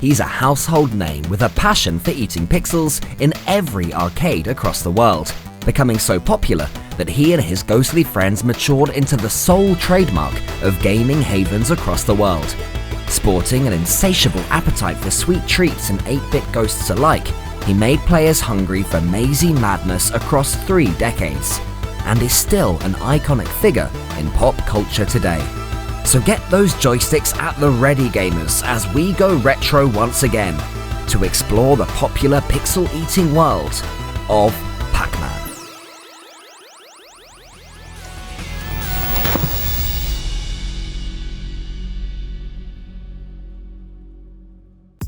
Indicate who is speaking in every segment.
Speaker 1: he's a household name with a passion for eating pixels in every arcade across the world, becoming so popular that he and his ghostly friends matured into the sole trademark of gaming havens across the world. Sporting an insatiable appetite for sweet treats and 8-bit ghosts alike, he made players hungry for mazy madness across 3 decades, and is still an iconic figure in pop culture today. So get those joysticks at the ready, gamers, as we go retro once again to explore the popular pixel-eating world of Pac-Man.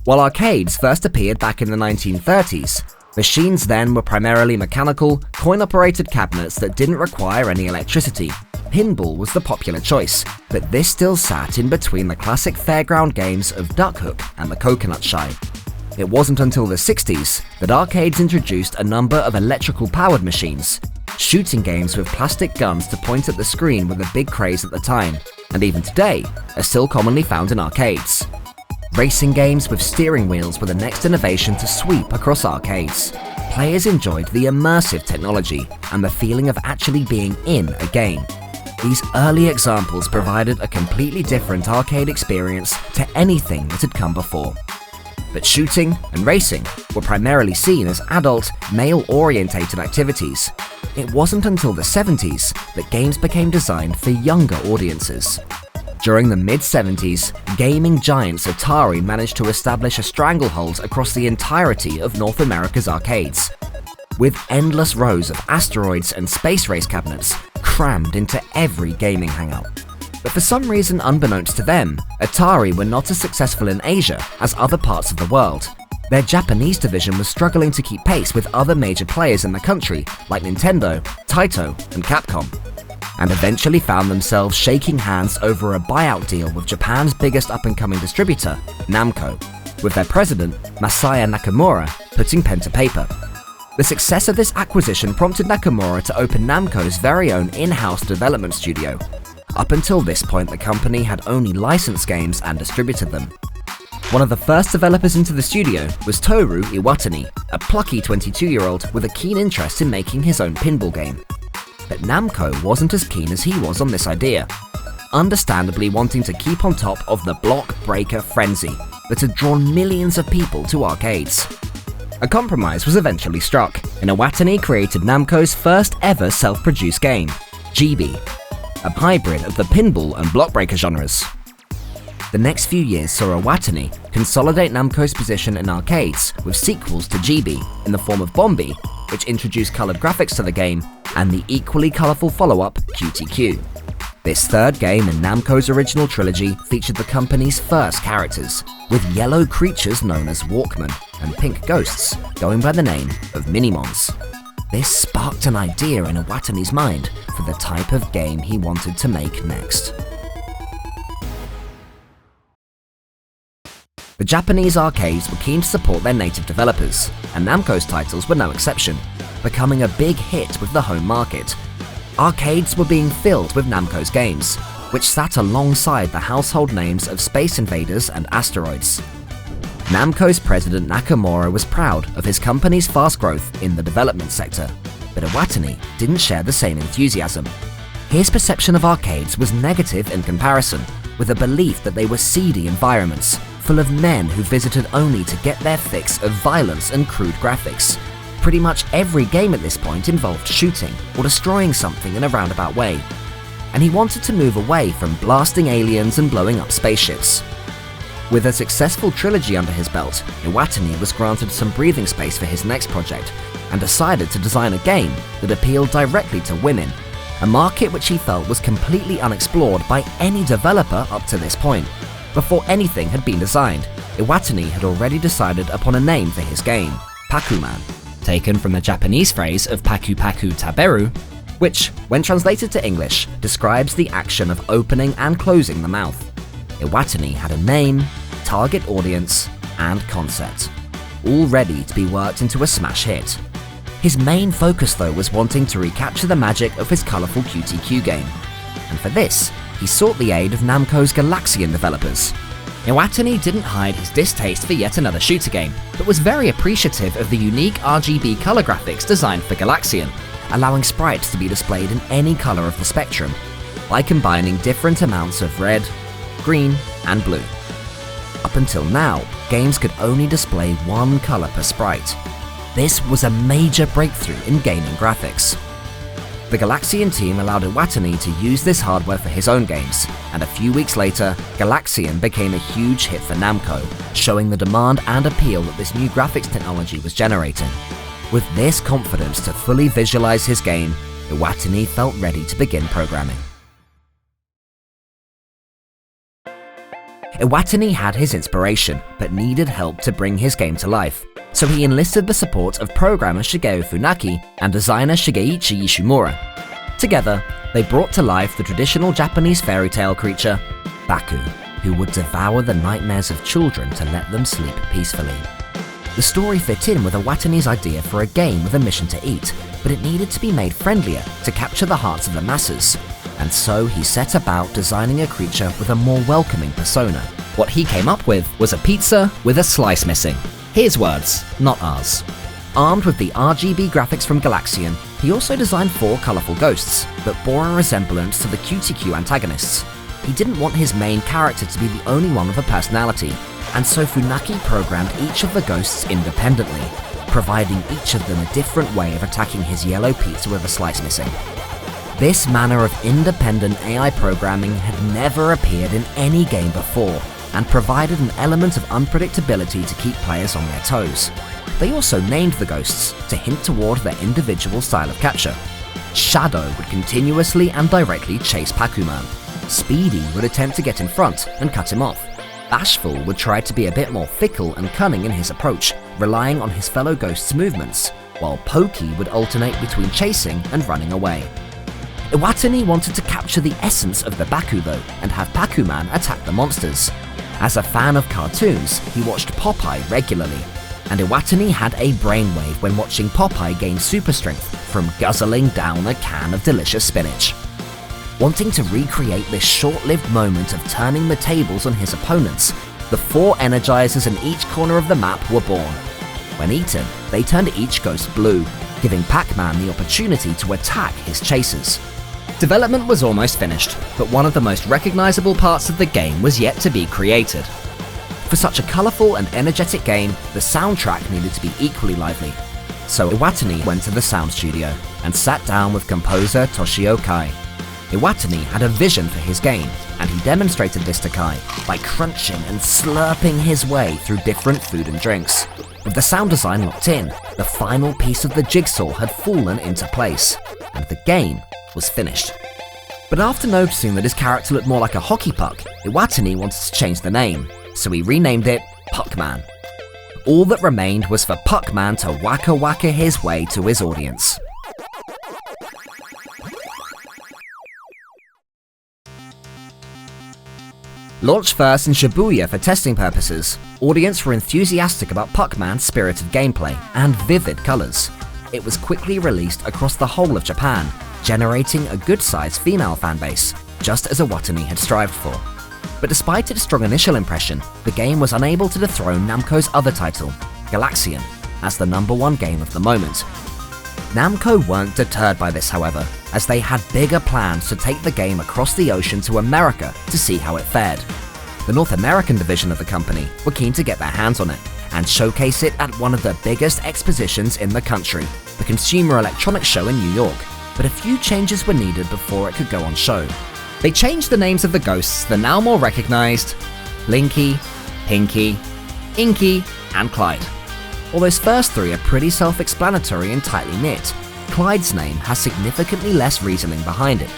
Speaker 1: While arcades first appeared back in the 1930s, machines then were primarily mechanical, coin-operated cabinets that didn't require any electricity. Pinball was the popular choice, but this still sat in between the classic fairground games of Duck Hook and the Coconut Shy. It wasn't until the 60s that arcades introduced a number of electrical-powered machines. Shooting games with plastic guns to point at the screen were the big craze at the time, and even today are still commonly found in arcades. Racing games with steering wheels were the next innovation to sweep across arcades. Players enjoyed the immersive technology and the feeling of actually being in a game. These early examples provided a completely different arcade experience to anything that had come before. But shooting and racing were primarily seen as adult, male-orientated activities. It wasn't until the 70s that games became designed for younger audiences. During the mid-70s, gaming giants Atari managed to establish a stranglehold across the entirety of North America's arcades, with endless rows of asteroids and space race cabinets crammed into every gaming hangout. But for some reason unbeknownst to them, Atari were not as successful in Asia as other parts of the world. Their Japanese division was struggling to keep pace with other major players in the country like Nintendo, Taito, and Capcom, and eventually found themselves shaking hands over a buyout deal with Japan's biggest up-and-coming distributor, Namco, with their president, Masaya Nakamura, putting pen to paper. The success of this acquisition prompted Nakamura to open Namco's very own in-house development studio. Up until this point, the company had only licensed games and distributed them. One of the first developers into the studio was Toru Iwatani, a plucky 22-year-old with a keen interest in making his own pinball game. But Namco wasn't as keen as he was on this idea, understandably wanting to keep on top of the block breaker frenzy that had drawn millions of people to arcades. A compromise was eventually struck, and Iwatani created Namco's first ever self-produced game, GB, a hybrid of the pinball and block breaker genres. The next few years saw Iwatani consolidate Namco's position in arcades with sequels to GB in the form of Bombi, which introduced coloured graphics to the game, and the equally colourful follow-up QTQ. This third game in Namco's original trilogy featured the company's first characters, with yellow creatures known as Walkmen and pink ghosts going by the name of Minimons. This sparked an idea in Iwatani's mind for the type of game he wanted to make next. The Japanese arcades were keen to support their native developers, and Namco's titles were no exception, becoming a big hit with the home market. Arcades were being filled with Namco's games, which sat alongside the household names of Space Invaders and Asteroids. Namco's president Nakamura was proud of his company's fast growth in the development sector, but Iwatani didn't share the same enthusiasm. His perception of arcades was negative in comparison, with a belief that they were seedy environments, full of men who visited only to get their fix of violence and crude graphics. Pretty much every game at this point involved shooting or destroying something in a roundabout way, and he wanted to move away from blasting aliens and blowing up spaceships. With a successful trilogy under his belt, Iwatani was granted some breathing space for his next project and decided to design a game that appealed directly to women, a market which he felt was completely unexplored by any developer up to this point. Before anything had been designed, Iwatani had already decided upon a name for his game, Pac-Man, taken from the Japanese phrase of paku paku taberu, which, when translated to English, describes the action of opening and closing the mouth. Iwatani had a name, target audience, and concept, all ready to be worked into a smash hit. His main focus though was wanting to recapture the magic of his colourful QTQ game, and for this, he sought the aid of Namco's Galaxian developers. Iwatani didn't hide his distaste for yet another shooter game, but was very appreciative of the unique RGB color graphics designed for Galaxian, allowing sprites to be displayed in any color of the spectrum, by combining different amounts of red, green, and blue. Up until now, games could only display one color per sprite. This was a major breakthrough in gaming graphics. The Galaxian team allowed Iwatani to use this hardware for his own games, and a few weeks later, Galaxian became a huge hit for Namco, showing the demand and appeal that this new graphics technology was generating. With this confidence to fully visualize his game, Iwatani felt ready to begin programming. Iwatani had his inspiration, but needed help to bring his game to life, so he enlisted the support of programmer Shigeo Funaki and designer Shigeichi Ishimura. Together, they brought to life the traditional Japanese fairy tale creature, Baku, who would devour the nightmares of children to let them sleep peacefully. The story fit in with Iwatani's idea for a game with a mission to eat, but it needed to be made friendlier to capture the hearts of the masses. And so he set about designing a creature with a more welcoming persona. What he came up with was a pizza with a slice missing. His words, not ours. Armed with the RGB graphics from Galaxian, he also designed 4 colourful ghosts that bore a resemblance to the QTQ antagonists. He didn't want his main character to be the only one with a personality, and so Funaki programmed each of the ghosts independently, providing each of them a different way of attacking his yellow pizza with a slice missing. This manner of independent AI programming had never appeared in any game before, and provided an element of unpredictability to keep players on their toes. They also named the ghosts to hint toward their individual style of capture. Shadow would continuously and directly chase Pac-Man. Speedy would attempt to get in front and cut him off. Bashful would try to be a bit more fickle and cunning in his approach, relying on his fellow ghosts' movements, while Pokey would alternate between chasing and running away. Iwatani wanted to capture the essence of the Baku though, and have Pac-Man attack the monsters. As a fan of cartoons, he watched Popeye regularly, and Iwatani had a brainwave when watching Popeye gain super strength from guzzling down a can of delicious spinach. Wanting to recreate this short-lived moment of turning the tables on his opponents, the 4 energizers in each corner of the map were born. When eaten, they turned each ghost blue, giving Pac-Man the opportunity to attack his chasers. Development was almost finished, but one of the most recognizable parts of the game was yet to be created. For such a colorful and energetic game, the soundtrack needed to be equally lively. So Iwatani went to the sound studio and sat down with composer Toshio Kai. Iwatani had a vision for his game, and he demonstrated this to Kai by crunching and slurping his way through different food and drinks. With the sound design locked in, the final piece of the jigsaw had fallen into place, and the game was finished. But after noticing that his character looked more like a hockey puck, Iwatani wanted to change the name, so he renamed it Pac-Man. All that remained was for Pac-Man to waka waka his way to his audience. Launched first in Shibuya for testing purposes, audience were enthusiastic about Pac-Man's spirited gameplay and vivid colours. It was quickly released across the whole of Japan, generating a good-sized female fanbase, just as Iwatani had strived for. But despite its strong initial impression, the game was unable to dethrone Namco's other title, Galaxian, as the #1 game of the moment. Namco weren't deterred by this, however, as they had bigger plans to take the game across the ocean to America to see how it fared. The North American division of the company were keen to get their hands on it and showcase it at one of the biggest expositions in the country, the Consumer Electronics Show in New York, but a few changes were needed before it could go on show. They changed the names of the ghosts, the now more recognized Blinky, Pinky, Inky, and Clyde. While those first 3 are pretty self-explanatory and tightly knit, Clyde's name has significantly less reasoning behind it.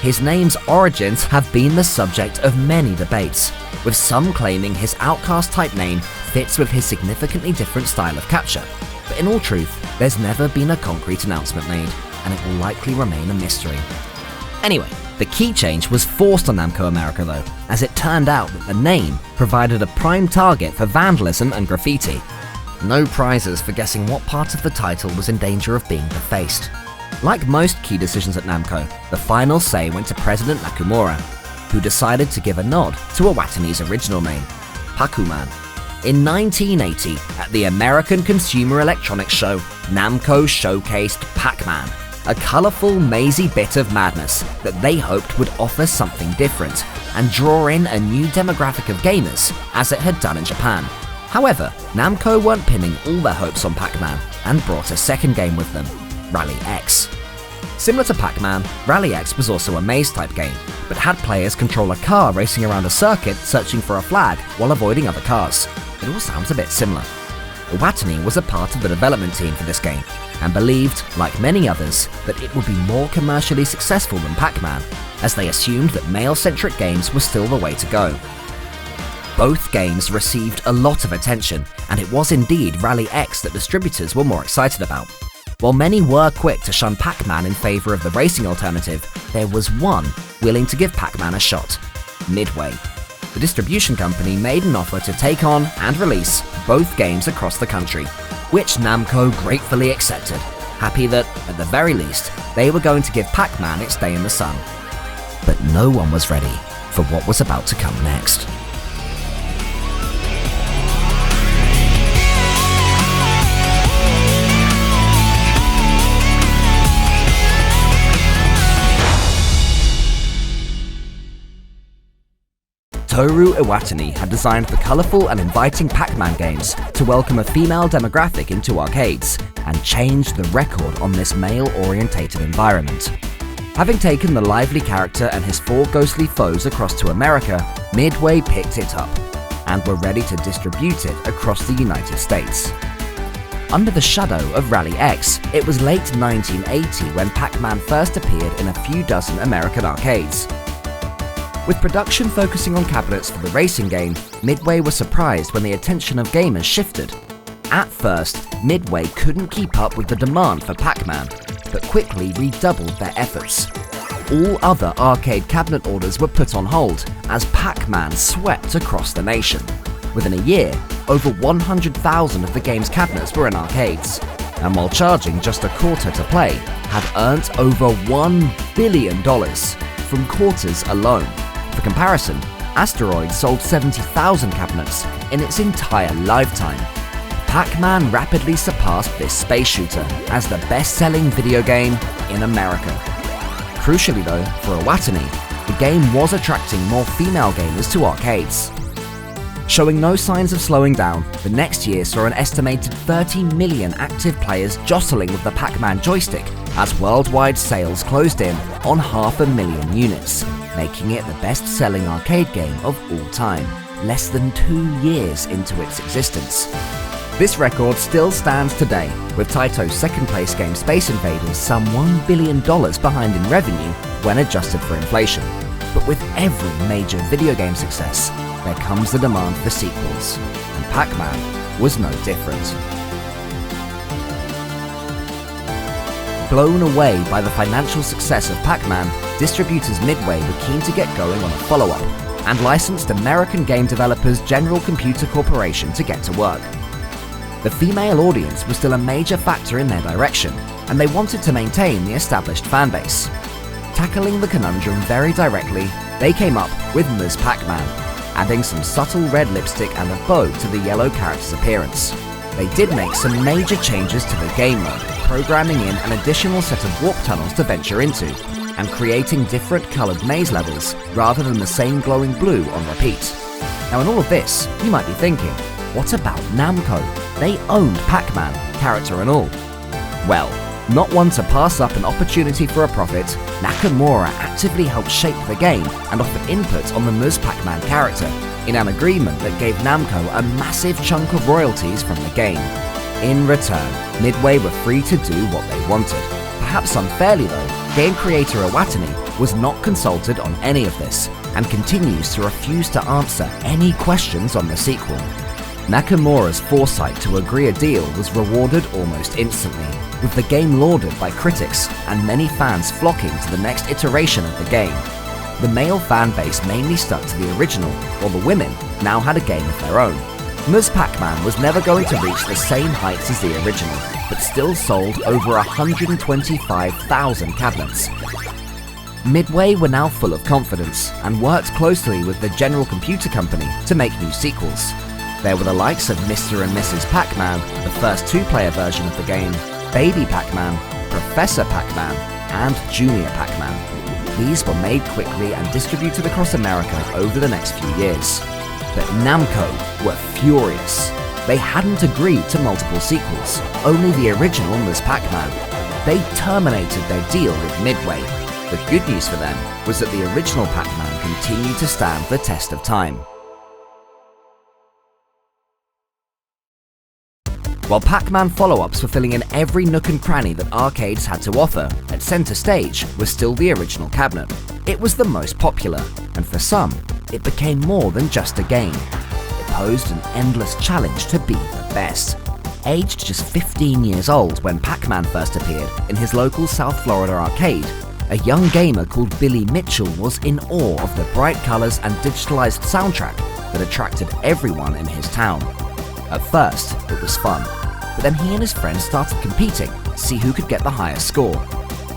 Speaker 1: His name's origins have been the subject of many debates, with some claiming his outcast-type name fits with his significantly different style of capture. But in all truth, there's never been a concrete announcement made, and it will likely remain a mystery. Anyway, the key change was forced on Namco America though, as it turned out that the name provided a prime target for vandalism and graffiti. No prizes for guessing what part of the title was in danger of being defaced. Like most key decisions at Namco, the final say went to President Nakamura, who decided to give a nod to Iwatani's original name, Pac-Man. In 1980, at the American Consumer Electronics Show, Namco showcased Pac-Man, a colourful, mazy bit of madness that they hoped would offer something different and draw in a new demographic of gamers as it had done in Japan. However, Namco weren't pinning all their hopes on Pac-Man and brought a second game with them, Rally X. Similar to Pac-Man, Rally X was also a maze-type game, but had players control a car racing around a circuit searching for a flag while avoiding other cars. It all sounds a bit similar. Iwatani was a part of the development team for this game, and believed, like many others, that it would be more commercially successful than Pac-Man, as they assumed that male-centric games were still the way to go. Both games received a lot of attention, and it was indeed Rally X that distributors were more excited about. While many were quick to shun Pac-Man in favour of the racing alternative, there was one willing to give Pac-Man a shot: Midway. The distribution company made an offer to take on and release both games across the country, which Namco gratefully accepted, happy that, at the very least, they were going to give Pac-Man its day in the sun. But no one was ready for what was about to come next. Toru Iwatani had designed the colourful and inviting Pac-Man games to welcome a female demographic into arcades and change the record on this male-orientated environment. Having taken the lively character and his 4 ghostly foes across to America, Midway picked it up and were ready to distribute it across the United States. Under the shadow of Rally X, it was late 1980 when Pac-Man first appeared in a few dozen American arcades. With production focusing on cabinets for the racing game, Midway was surprised when the attention of gamers shifted. At first, Midway couldn't keep up with the demand for Pac-Man, but quickly redoubled their efforts. All other arcade cabinet orders were put on hold as Pac-Man swept across the nation. Within a year, over 100,000 of the game's cabinets were in arcades, and while charging just a quarter to play, had earned over $1 billion from quarters alone. For comparison, Asteroid sold 70,000 cabinets in its entire lifetime. Pac-Man rapidly surpassed this space shooter as the best-selling video game in America. Crucially though, for Iwatani, the game was attracting more female gamers to arcades. Showing no signs of slowing down, the next year saw an estimated 30 million active players jostling with the Pac-Man joystick as worldwide sales closed in on 500,000 units, making it the best-selling arcade game of all time, less than 2 years into its existence. This record still stands today, with Taito's second-place game Space Invaders some $1 billion behind in revenue when adjusted for inflation. But with every major video game success, there comes the demand for sequels, and Pac-Man was no different. Blown away by the financial success of Pac-Man, distributors Midway were keen to get going on a follow-up, and licensed American game developers General Computer Corporation to get to work. The female audience was still a major factor in their direction, and they wanted to maintain the established fanbase. Tackling the conundrum very directly, they came up with Ms. Pac-Man, adding some subtle red lipstick and a bow to the yellow character's appearance. They did make some major changes to the game mode, programming in an additional set of warp tunnels to venture into, and creating different coloured maze levels rather than the same glowing blue on repeat. Now in all of this, you might be thinking, what about Namco? They owned Pac-Man, character and all. Well, not one to pass up an opportunity for a profit, Nakamura actively helped shape the game and offered input on the Ms. Pac-Man character, in an agreement that gave Namco a massive chunk of royalties from the game. In return, Midway were free to do what they wanted. Perhaps unfairly though, game creator Iwatani was not consulted on any of this, and continues to refuse to answer any questions on the sequel. Nakamura's foresight to agree a deal was rewarded almost instantly, with the game lauded by critics and many fans flocking to the next iteration of the game. The male fan base mainly stuck to the original, while the women now had a game of their own. Ms. Pac-Man was never going to reach the same heights as the original, but still sold over 125,000 cabinets. Midway were now full of confidence and worked closely with the General Computer Company to make new sequels. There were the likes of Mr. and Mrs. Pac-Man, the first two-player version of the game, Baby Pac-Man, Professor Pac-Man, and Junior Pac-Man. These were made quickly and distributed across America over the next few years. But Namco were furious. They hadn't agreed to multiple sequels, only the original Ms. Pac-Man. They terminated their deal with Midway. The good news for them was that the original Pac-Man continued to stand the test of time. While Pac-Man follow-ups were filling in every nook and cranny that arcades had to offer, at center stage was still the original cabinet. It was the most popular, and for some, it became more than just a game. It posed an endless challenge to be the best. Aged just 15 years old when Pac-Man first appeared in his local South Florida arcade, a young gamer called Billy Mitchell was in awe of the bright colors and digitalized soundtrack that attracted everyone in his town. At first, it was fun, but then he and his friends started competing to see who could get the highest score.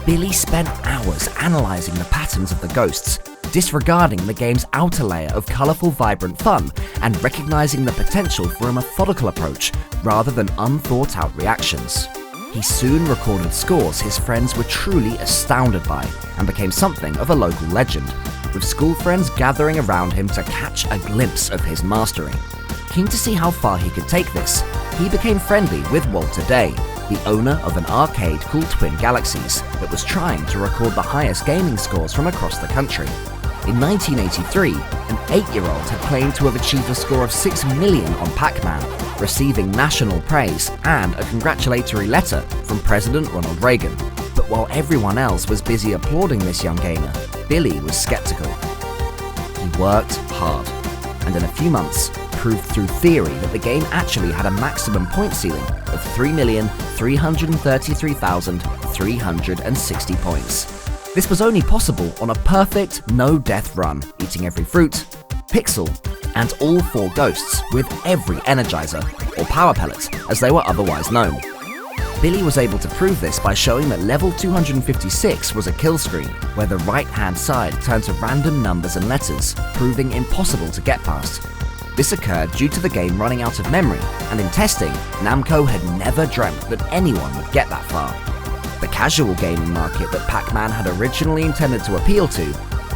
Speaker 1: Billy spent hours analyzing the patterns of the ghosts, disregarding the game's outer layer of colorful, vibrant fun, and recognizing the potential for a methodical approach rather than unthought-out reactions. He soon recorded scores his friends were truly astounded by and became something of a local legend, with school friends gathering around him to catch a glimpse of his mastery. Keen to see how far he could take this, he became friendly with Walter Day, the owner of an arcade called Twin Galaxies that was trying to record the highest gaming scores from across the country. In 1983, an 8-year-old had claimed to have achieved a score of 6 million on Pac-Man, receiving national praise and a congratulatory letter from President Ronald Reagan. But while everyone else was busy applauding this young gamer, Billy was skeptical. He worked hard, and in a few months, proved through theory that the game actually had a maximum point ceiling of 3,333,360 points. This was only possible on a perfect, no-death run, eating every fruit, pixel, and all 4 ghosts with every energizer, or power pellet, as they were otherwise known. Billy was able to prove this by showing that level 256 was a kill screen, where the right-hand side turned to random numbers and letters, proving impossible to get past. This occurred due to the game running out of memory, and in testing, Namco had never dreamt that anyone would get that far. The casual gaming market that Pac-Man had originally intended to appeal to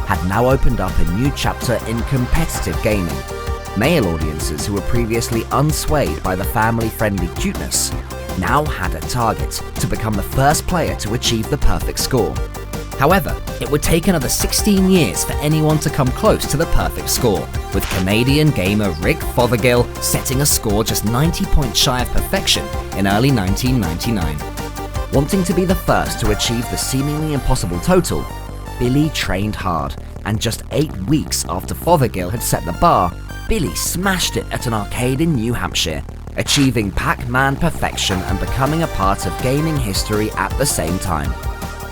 Speaker 1: had now opened up a new chapter in competitive gaming. Male audiences who were previously unswayed by the family-friendly cuteness now had a target to become the first player to achieve the perfect score. However, it would take another 16 years for anyone to come close to the perfect score, with Canadian gamer Rick Fothergill setting a score just 90 points shy of perfection in early 1999. Wanting to be the first to achieve the seemingly impossible total, Billy trained hard, and just 8 weeks after Fothergill had set the bar, Billy smashed it at an arcade in New Hampshire, achieving Pac-Man perfection and becoming a part of gaming history at the same time.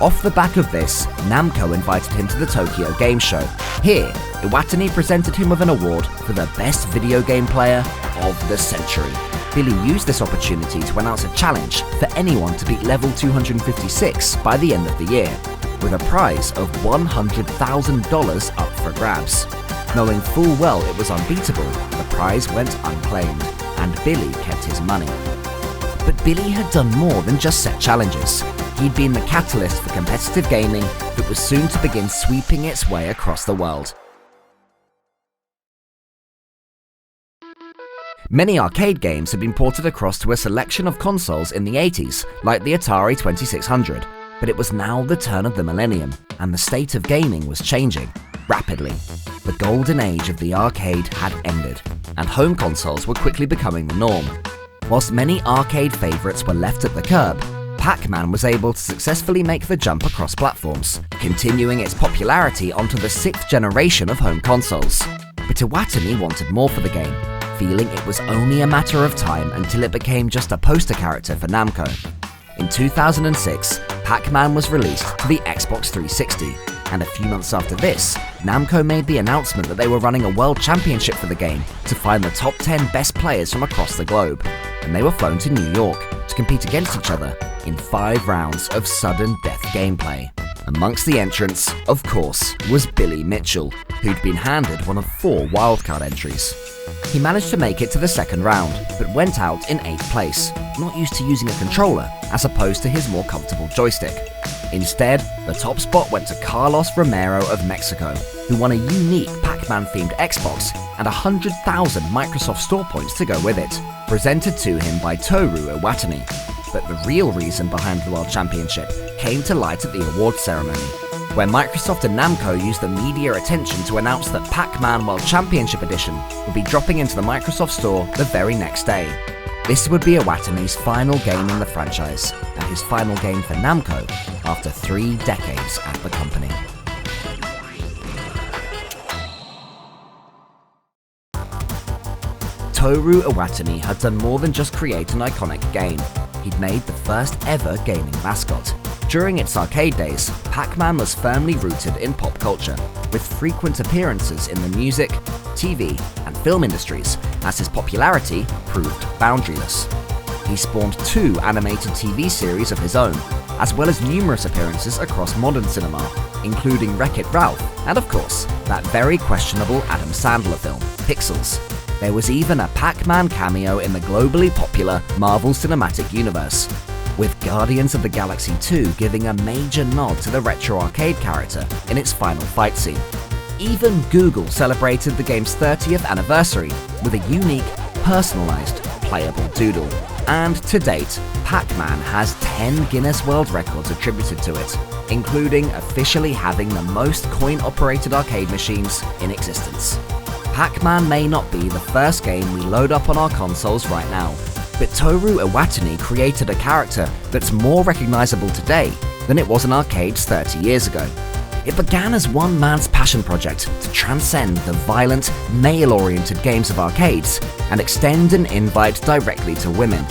Speaker 1: Off the back of this, Namco invited him to the Tokyo Game Show. Here, Iwatani presented him with an award for the best video game player of the century. Billy used this opportunity to announce a challenge for anyone to beat level 256 by the end of the year, with a prize of $100,000 up for grabs. Knowing full well it was unbeatable, the prize went unclaimed, and Billy kept his money. But Billy had done more than just set challenges. He'd been the catalyst for competitive gaming that was soon to begin sweeping its way across the world. Many arcade games had been ported across to a selection of consoles in the 80s, like the Atari 2600, but it was now the turn of the millennium, and the state of gaming was changing rapidly. The golden age of the arcade had ended, and home consoles were quickly becoming the norm. Whilst many arcade favourites were left at the curb, Pac-Man was able to successfully make the jump across platforms, continuing its popularity onto the 6th generation of home consoles. But Iwatani wanted more for the game, feeling it was only a matter of time until it became just a poster character for Namco. In 2006, Pac-Man was released to the Xbox 360, and a few months after this, Namco made the announcement that they were running a world championship for the game to find the top 10 best players from across the globe, and they were flown to New York to compete against each other in 5 rounds of sudden death gameplay. Amongst the entrants, of course, was Billy Mitchell, who'd been handed one of 4 wildcard entries. He managed to make it to the second round, but went out in 8th place, not used to using a controller as opposed to his more comfortable joystick. Instead, the top spot went to Carlos Romero of Mexico, who won a unique Pac-Man themed Xbox and 100,000 Microsoft Store points to go with it, presented to him by Toru Iwatani. But the real reason behind the World Championship came to light at the awards ceremony, where Microsoft and Namco used the media attention to announce that Pac-Man World Championship Edition would be dropping into the Microsoft Store the very next day. This would be Iwatani's final game in the franchise, and his final game for Namco after 3 decades at the company. Toru Iwatani had done more than just create an iconic game. He'd made the first ever gaming mascot. During its arcade days, Pac-Man was firmly rooted in pop culture, with frequent appearances in the music, TV, and film industries, as his popularity proved boundaryless. He spawned 2 animated TV series of his own, as well as numerous appearances across modern cinema, including Wreck-It Ralph, and of course, that very questionable Adam Sandler film, Pixels. There was even a Pac-Man cameo in the globally popular Marvel Cinematic Universe, with Guardians of the Galaxy 2 giving a major nod to the retro arcade character in its final fight scene. Even Google celebrated the game's 30th anniversary with a unique, personalized, playable doodle. And to date, Pac-Man has 10 Guinness World Records attributed to it, including officially having the most coin-operated arcade machines in existence. Pac-Man may not be the first game we load up on our consoles right now, but Toru Iwatani created a character that's more recognizable today than it was in arcades 30 years ago. It began as one man's passion project to transcend the violent, male-oriented games of arcades and extend an invite directly to women.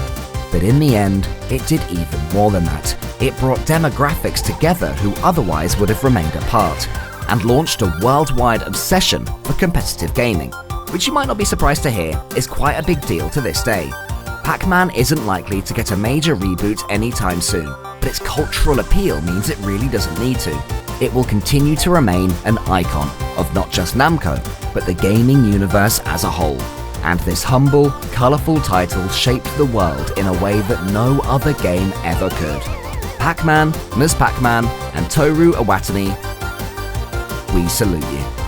Speaker 1: But in the end, it did even more than that. It brought demographics together who otherwise would have remained apart, and launched a worldwide obsession for competitive gaming, which you might not be surprised to hear is quite a big deal to this day. Pac-Man isn't likely to get a major reboot anytime soon, but its cultural appeal means it really doesn't need to. It will continue to remain an icon of not just Namco, but the gaming universe as a whole. And this humble, colourful title shaped the world in a way that no other game ever could. Pac-Man, Ms. Pac-Man, and Toru Iwatani, we salute you.